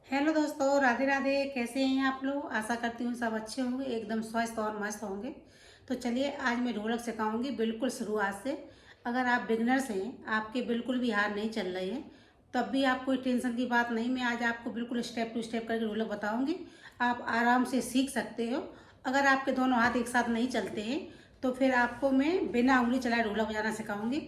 Hello दोस्तों, राधे राधे। कैसे हैं आप लोग? आशा करती हूँ सब अच्छे होंगे, एकदम स्वस्थ और मस्त होंगे। तो चलिए, आज मैं ढोलक सिखाऊंगी बिल्कुल शुरुआत से। अगर आप बिगनर्स हैं, आपके बिल्कुल भी हाथ नहीं चल रहे हैं, तब भी आप कोई टेंशन की बात नहीं। मैं आज आपको बिल्कुल स्टेप टू स्टेप करके ढोलक बताऊंगी। आप आराम से सीख सकते हो। अगर आपके दोनों हाथ एक साथ नहीं चलते हैं, तो फिर आपको मैं बिना उंगली चलाए ढोलक बजाना सिखाऊंगी,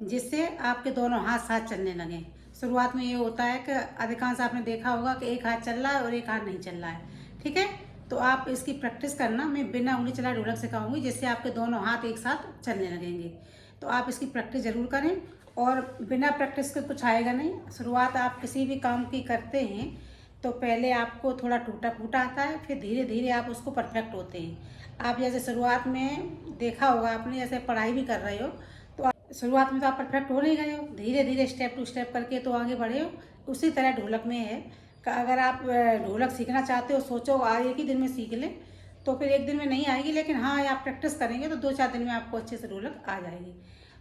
जिससे आपके दोनों हाथ साथ चलने लगें। शुरुआत में ये होता है कि अधिकांश आपने देखा होगा कि एक हाथ चल रहा है और एक हाथ नहीं चल रहा है। ठीक है, तो आप इसकी प्रैक्टिस करना। मैं बिना उंगली चलाए ढोलक सिखाऊंगी, जिससे आपके दोनों हाथ एक साथ चलने लगेंगे। तो आप इसकी प्रैक्टिस जरूर करें। और बिना प्रैक्टिस के कुछ आएगा नहीं। शुरुआत आप किसी भी काम की करते हैं, तो पहले आपको थोड़ा टूटा फूटा आता है, फिर धीरे धीरे आप उसको परफेक्ट होते हैं। आप जैसे शुरुआत में देखा होगा आपने, जैसे पढ़ाई भी कर रहे हो, तो शुरुआत में तो आप परफेक्ट हो नहीं गए हो, धीरे धीरे स्टेप टू स्टेप करके तो आगे बढ़े हो। उसी तरह ढोलक में है कि अगर आप ढोलक सीखना चाहते हो, सोचो आज एक ही दिन में सीख लें, तो फिर एक दिन में नहीं आएगी। लेकिन हाँ, आप प्रैक्टिस करेंगे तो 2-4 दिन में आपको अच्छे से ढोलक आ जाएगी।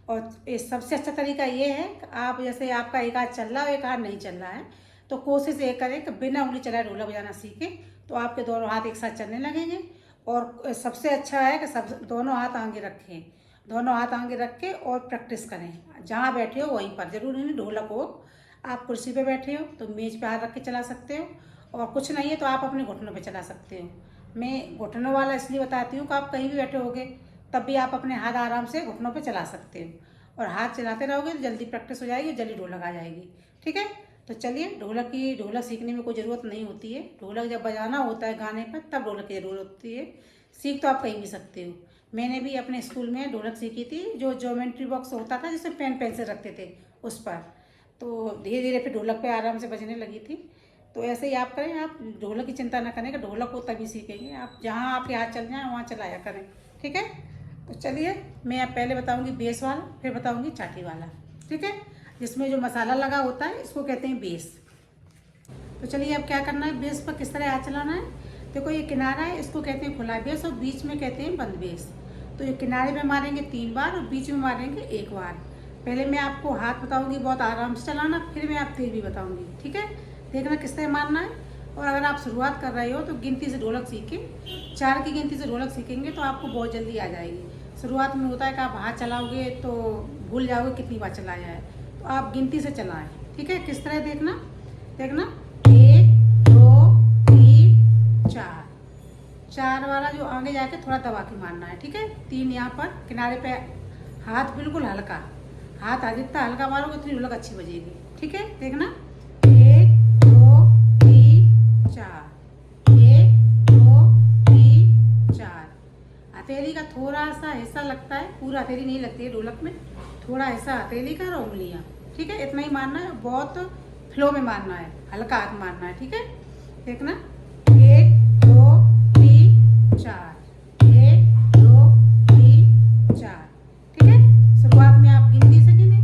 और इस सबसे अच्छा तरीका ये है कि आप जैसे आपका एक हाथ चल रहा है और एक हाथ नहीं चल रहा है, तो कोशिश ये करें कि बिना उंगली चलाए ढोलक बजाना सीखें, तो आपके दोनों हाथ एक साथ चलने लगेंगे। और सबसे अच्छा है कि सब दोनों हाथ आगे रखें, दोनों हाथ आगे रख के और प्रैक्टिस करें। जहाँ बैठे हो वहीं पर, जरूरी नहीं ढोलक हो। आप कुर्सी पे बैठे हो तो मेज पे हाथ रख के चला सकते हो, और कुछ नहीं है तो आप अपने घुटनों पे चला सकते हो। मैं घुटनों वाला इसलिए बताती हूँ कि आप कहीं भी बैठे होगे, तब भी आप अपने हाथ आराम से घुटनों पे चला सकते हो। और हाथ चलाते रहोगे तो जल्दी प्रैक्टिस हो जाएगी, जल्दी ढोलक आ जाएगी। ठीक है, तो चलिए, ढोलक सीखने में कोई ज़रूरत नहीं होती है। ढोलक जब बजाना होता है गाने पर, तब ढोलक की ज़रूरत होती है। सीख तो आप कहीं भी सकते हो। मैंने भी अपने स्कूल में ढोलक सीखी थी, जो ज्योमेट्री बॉक्स होता था जिसमें पेन पेंसिल रखते थे उस पर। तो धीरे धीरे फिर ढोलक पे आराम से बजने लगी थी। तो ऐसे ही आप करें, आप ढोलक की चिंता ना करें कि ढोलक को तभी सीखेंगे। आप जहाँ आपके हाथ चल जाए वहाँ चलाया करें। ठीक है, तो चलिए, मैं अब पहले बताऊँगी बेस वाला, फिर बताऊँगी चाटी वाला। ठीक है, जिसमें जो मसाला लगा होता है इसको कहते हैं बेस। तो चलिए, अब क्या करना है, बेस पर किस तरह हाथ चलाना है। देखो, ये किनारा है, इसको कहते हैं खुला बेस, और बीच में कहते हैं बंद बेस। तो ये किनारे में मारेंगे 3 बार और बीच में मारेंगे 1 बार। पहले मैं आपको हाथ बताऊंगी बहुत आराम से चलाना, फिर मैं आप तेज भी बताऊंगी। ठीक है, देखना किस तरह मारना है। और अगर आप शुरुआत कर रहे हो तो गिनती से ढोलक सीखें। 4 की गिनती से ढोलक सीखेंगे तो आपको बहुत जल्दी आ जाएगी। शुरुआत में होता है कि आप हाथ चलाओगे तो भूल जाओगे कितनी बार चलाया है। तो आप गिनती से चलाएं। ठीक है, किस तरह देखना, देखना 1 2 3 4। 4 वाला जो आगे जाके थोड़ा दबा के मारना है। ठीक है, 3 यहाँ पर किनारे पे, हाथ बिल्कुल हल्का, हाथ जितना हल्का मारोगे उतनी ढोलक अच्छी बजेगी। ठीक है, देखना 1 2 3 4, 1 2 3 4। हथेली का थोड़ा सा हिस्सा लगता है, पूरा हथेली नहीं लगती है ढोलक में, थोड़ा हिस्सा हथेली का और उंगलियाँ। ठीक है, इतना ही मारना है, बहुत फ्लो में मारना है, हल्का हाथ मारना है। ठीक है, देखना 1 2 3 4, 1 2 3 4। ठीक है, शुरुआत में आप गिनती से गिने,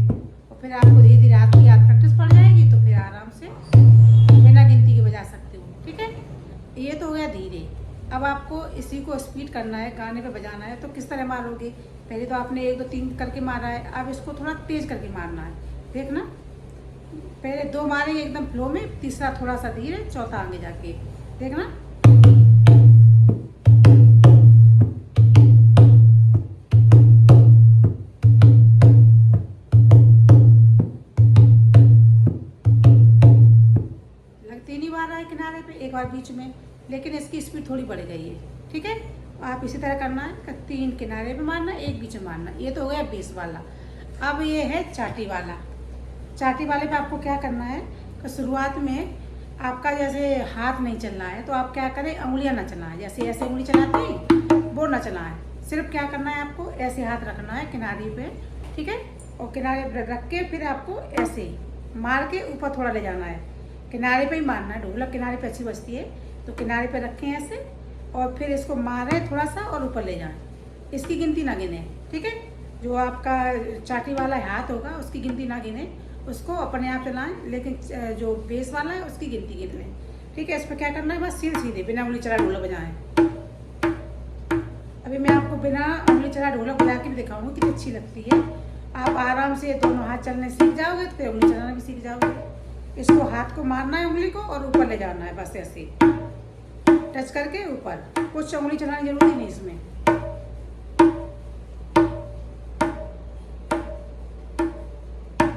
और फिर आपको धीरे धीरे हाथ की याद प्रैक्टिस पड़ जाएगी, तो फिर आराम से बिना गिनती के बजा सकते हो। ठीक है, ये तो हो गया धीरे। अब आपको इसी को स्पीड करना है, गाने पे बजाना है, तो किस तरह मारोगे। पहले तो आपने 1 2 3 करके मारा है, अब इसको थोड़ा तेज करके मारना है। देखना, पहले 2 मारेंगे एकदम फ्लो में, तीसरा थोड़ा सा धीरे, चौथा आगे जाके। देखना, लगती नहीं बार है किनारे पे, एक बार बीच में, लेकिन इसकी स्पीड थोड़ी बढ़ गई है। ठीक है, आप इसी तरह करना है कि 3 किनारे पे मारना, 1 बीच में मारना। ये तो हो गया बेस वाला। अब ये है चाटी वाला। चाटी वाले पे आपको क्या करना है कि शुरुआत में आपका जैसे हाथ नहीं चल रहा है, तो आप क्या करें, उंगलियां ना चलाएं। जैसे ऐसे उंगली चलाते हैं वो ना चलाएं, सिर्फ क्या करना है, आपको ऐसे हाथ रखना है किनारे पे। ठीक है, और किनारे पे रख के फिर आपको ऐसे मार के ऊपर थोड़ा ले जाना है। किनारे पे ही मारना है, ढोलक किनारे पे अच्छी बजती है। तो किनारे पे रखें ऐसे, और फिर इसको मारें थोड़ा सा और ऊपर ले जाएं। इसकी गिनती ना गिने। ठीक है, जो आपका चाटी वाला हाथ होगा उसकी गिनती ना गिने, उसको अपने आप चलाएं, लेकिन जो बेस वाला है उसकी गिनती गिन लें। ठीक है, इस पर क्या करना है, बस सीधे बिना उंगली चला ढोलक बजाएं। अभी मैं आपको बिना उंगली चला ढोलक बजा के भी दिखाऊंगी, कितनी अच्छी लगती है। आप आराम से दोनों हाथ चलने सीख जाओगे तो फिर उंगली चलाना भी सीख जाओगे। इसको हाथ को मारना है उंगली को और ऊपर ले जाना है, बस ऐसे टच करके ऊपर। कुछ उंगली चलाने की जरूरत नहीं इसमें।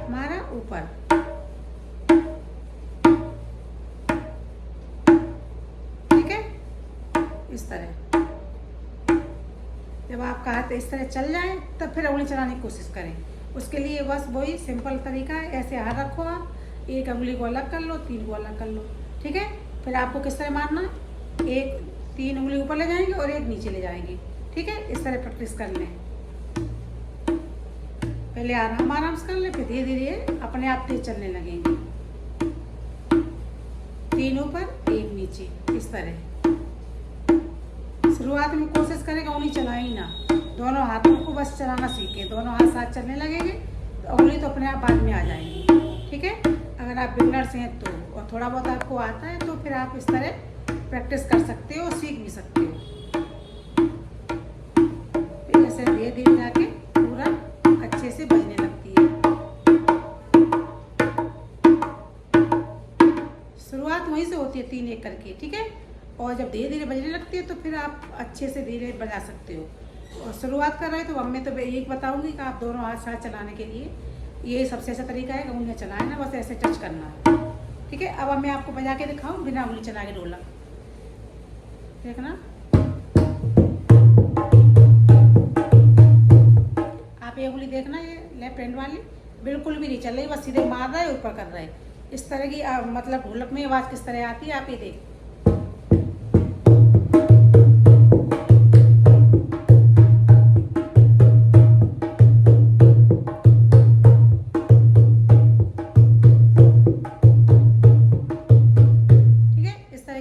मारा ऊपर, ठीक है, इस तरह। जब आपका हाथ इस तरह चल जाए तब फिर उंगली चलाने की कोशिश करें। उसके लिए बस वही सिंपल तरीका है, ऐसे हाथ रखो आप, एक उंगली को अलग कर लो, 3 को अलग कर लो, ठीक है। फिर आपको किस तरह मारना है, 3 उंगली ऊपर ले जाएंगे और 1 नीचे ले जाएंगे, ठीक है। इस तरह प्रैक्टिस कर लें। पहले आराम आराम से कर लें, फिर धीरे धीरे अपने आप तेज चलने लगेंगे। 3 ऊपर 1 नीचे, इस तरह। शुरुआत में कोशिश करें उंगली चलाएं ही ना, दोनों हाथों को बस चलाना सीखें। दोनों हाथ साथ चलने लगेंगे तो उंगली तो अपने आप बाद में आ जाएंगी, ठीक है। अगर आप बिगनर्स हैं तो, और थोड़ा बहुत आपको आता है तो फिर आप इस तरह प्रैक्टिस कर सकते हो, सीख भी सकते हो। फिर ऐसे धीरे धीरे जाके पूरा अच्छे से बजने लगती है। शुरुआत वहीं से होती है 3-1 करके, ठीक है। और जब धीरे धीरे बजने लगती है तो फिर आप अच्छे से धीरे बजा सकते हो। और शुरुआत कर रहे हैं तो अब मैं तो एक बताऊंगी कि आप दोनों हाथ साथ चलाने के लिए ये सबसे अच्छा तरीका है कि उंगलियां चलाए ना, बस ऐसे टच करना है, ठीक है। अब मैं आपको बजा के दिखाऊं बिना उंगली चला के ढोलक, देखना। आप ये उंगली देखना, ये लेफ्ट हैंड वाली बिल्कुल भी नहीं चल रही, बस सीधे मार रहा है, ऊपर कर रहा है। इस तरह की मतलब ढोलक में आवाज़ किस तरह आती है आप ये देख।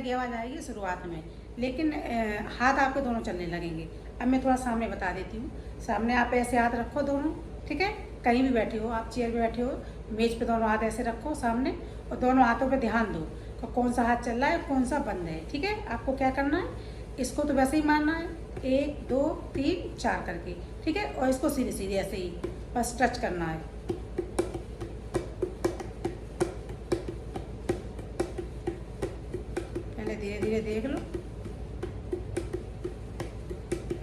आवाज़ आएगी शुरुआत में, लेकिन हाथ आपके दोनों चलने लगेंगे। अब मैं थोड़ा सामने बता देती हूँ। सामने आप ऐसे हाथ रखो दोनों, ठीक है। कहीं भी बैठे हो आप, चेयर पे बैठे हो, मेज पे दोनों हाथ ऐसे रखो सामने, और दोनों हाथों पे ध्यान दो कि कौन सा हाथ चल रहा है कौन सा बंद है, ठीक है। आपको क्या करना है, इसको तो वैसे ही मारना है 1 2 3 4 करके, ठीक है। और इसको सीधे सीधे ऐसे ही बस टच करना है। धीरे धीरे देख लो,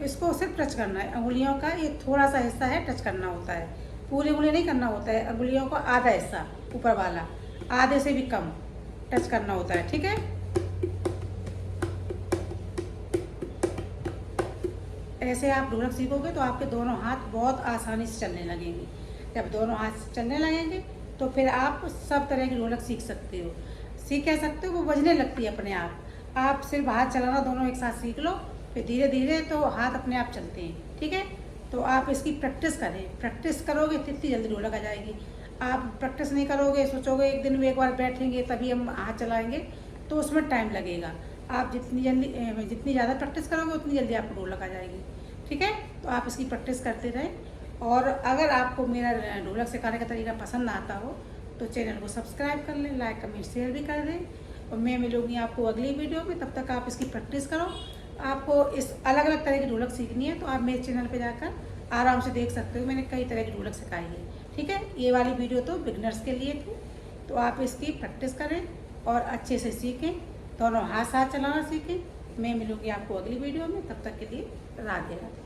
इसको सिर्फ टच करना है। अंगुलियों का ये थोड़ा सा हिस्सा है टच करना होता है, पूरी उंगली नहीं करना होता है। अंगुलियों का आधा हिस्सा ऊपर वाला, आधे से भी कम टच करना होता है, ठीक है। ऐसे आप ढोलक सीखोगे तो आपके दोनों हाथ बहुत आसानी से चलने लगेंगे। जब दोनों हाथ चलने लगेंगे तो फिर आप सब तरह की ढोलक सीख सकते हो। सीख कह सकते हो, वो बजने लगती है अपने आप। आप सिर्फ हाथ चलाना दोनों एक साथ सीख लो, फिर धीरे धीरे तो हाथ अपने आप चलते हैं, ठीक है। तो आप इसकी प्रैक्टिस करें, प्रैक्टिस करोगे तो इतनी जल्दी ढोलक आ जाएगी। आप प्रैक्टिस नहीं करोगे, सोचोगे एक दिन में एक बार बैठेंगे तभी हम हाथ चलाएंगे, तो उसमें टाइम लगेगा। आप जितनी ज़्यादा प्रैक्टिस करोगे उतनी जल्दी आपको ढोलक आ जाएगी, ठीक है। तो आप इसकी प्रैक्टिस करते रहें। और अगर आपको मेरा ढोलक सिखाने का तरीका पसंद आता हो तो चैनल को सब्सक्राइब कर लें, लाइक कमेंट शेयर भी कर दें। और मैं मिलूँगी आपको अगली वीडियो में, तब तक आप इसकी प्रैक्टिस करो। आपको इस अलग अलग तरह की ढोलक सीखनी है तो आप मेरे चैनल पे जाकर आराम से देख सकते हो, मैंने कई तरह की ढोलक सिखाई है, ठीक है। ये वाली वीडियो तो बिगनर्स के लिए थी, तो आप इसकी प्रैक्टिस करें और अच्छे से सीखें, दोनों हाथ साथ चलाना सीखें। मैं मिलूँगी आपको अगली वीडियो में, तब तक के लिए राधे राधे।